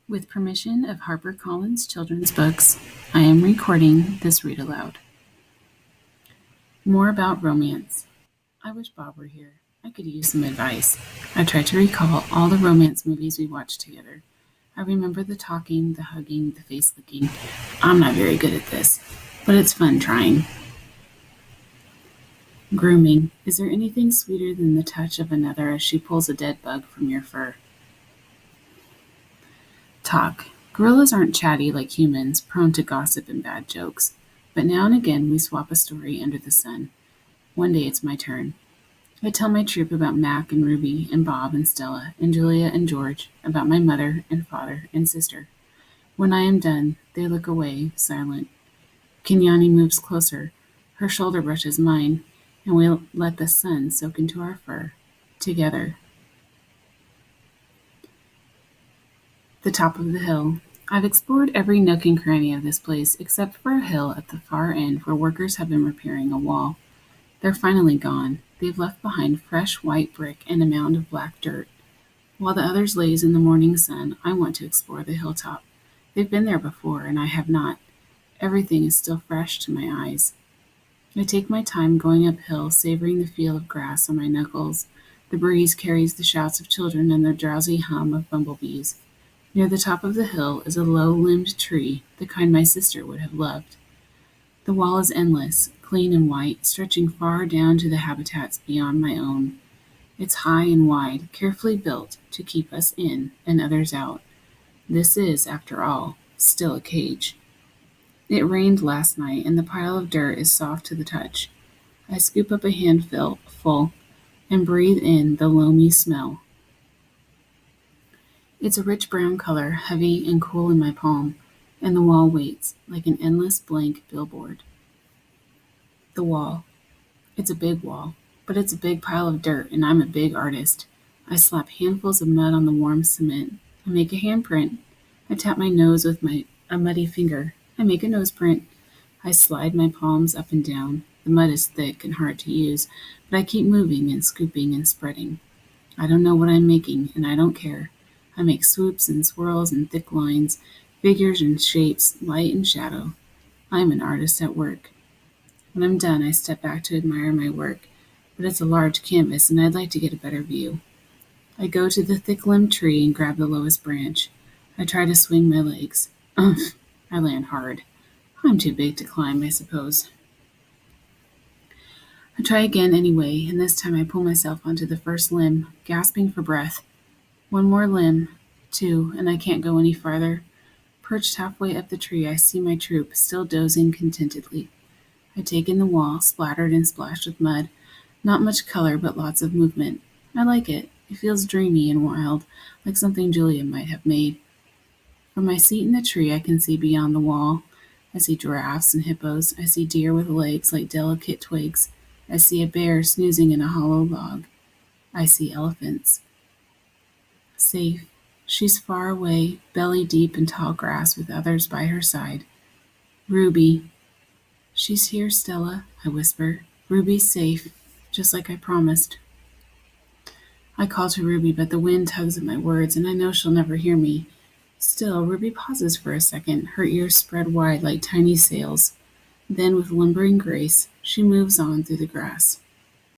With permission of HarperCollins Children's Books, I am recording this read aloud. More about romance. I wish Bob were here. I could use some advice. I tried to recall all the romance movies we watched together. I remember the talking, the hugging, the face licking. I'm not very good at this, but it's fun trying. Grooming. Is there anything sweeter than the touch of another as she pulls a dead bug from your fur? Talk. Gorillas aren't chatty like humans, prone to gossip and bad jokes. But now and again we swap a story under the sun. One day it's my turn. I tell my troop about Mac and Ruby and Bob and Stella and Julia and George, about my mother and father and sister. When I am done, they look away, silent. Kenyani moves closer. Her shoulder brushes mine, and we let the sun soak into our fur. Together. The top of the hill. I've explored every nook and cranny of this place except for a hill at the far end where workers have been repairing a wall. They're finally gone. They've left behind fresh white brick and a mound of black dirt. While the others laze in the morning sun, I want to explore the hilltop. They've been there before, and I have not. Everything is still fresh to my eyes. I take my time going uphill, savoring the feel of grass on my knuckles. The breeze carries the shouts of children and the drowsy hum of bumblebees. Near the top of the hill is a low-limbed tree, the kind my sister would have loved. The wall is endless, clean and white, stretching far down to the habitats beyond my own. It's high and wide, carefully built to keep us in and others out. This is, after all, still a cage. It rained last night, and the pile of dirt is soft to the touch. I scoop up a handful full and breathe in the loamy smell. It's a rich brown color, heavy and cool in my palm, and the wall waits, like an endless blank billboard. The wall. It's a big wall, but it's a big pile of dirt, and I'm a big artist. I slap handfuls of mud on the warm cement. I make a handprint. I tap my nose with a muddy finger. I make a nose print. I slide my palms up and down. The mud is thick and hard to use, but I keep moving and scooping and spreading. I don't know what I'm making, and I don't care. I make swoops and swirls and thick lines, figures and shapes, light and shadow. I'm an artist at work. When I'm done, I step back to admire my work, but it's a large canvas and I'd like to get a better view. I go to the thick-limbed tree and grab the lowest branch. I try to swing my legs. Umph! I land hard. I'm too big to climb, I suppose. I try again anyway, and this time I pull myself onto the first limb, gasping for breath. One more limb, two, and I can't go any farther. Perched halfway up the tree, I see my troop, still dozing contentedly. I take in the wall, splattered and splashed with mud. Not much color, but lots of movement. I like it. It feels dreamy and wild, like something Julia might have made. From my seat in the tree, I can see beyond the wall. I see giraffes and hippos. I see deer with legs like delicate twigs. I see a bear snoozing in a hollow log. I see elephants. Safe. She's far away, belly deep in tall grass with others by her side. Ruby. She's here, Stella, I whisper. Ruby's safe, just like I promised. I call to Ruby, but the wind tugs at my words, and I know she'll never hear me. Still, Ruby pauses for a second, her ears spread wide like tiny sails. Then, with lumbering grace, she moves on through the grass.